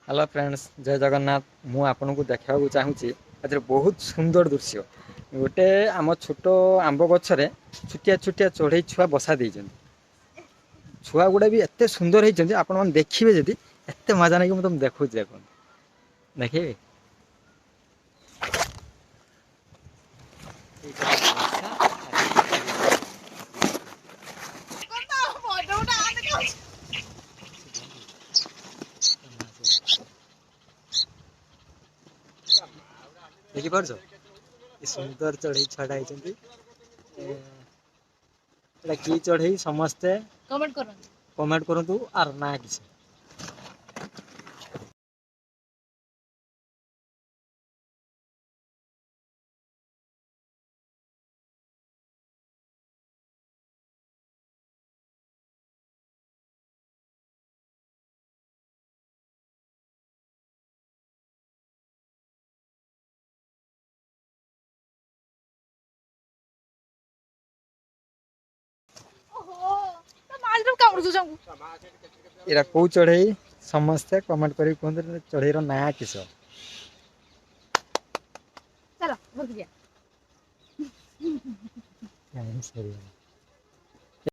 Hello friends जय जगन्नाथ मु आपन को देखा चाहूँगी आज बहुत सुंदर दृश्य गोटे आम छोट आंब गचरे छुटिया छुटिया चढ़ई छुआ बसा देइछन छुआ गुड़ा भी एत सुंदर होती आपण मैंने देखिए जदि एत मजा नहीं कि तुम देखो देखिए देखिपार सुंदर चढ़ई छुआटा होती कि चढ़ई समस्ते कमेंट करूँ आर ना किसी इरा कौ चढ़ई समस्ते कमेंट कर कहते चढ़ईर ना किस चलो भूल गया। सही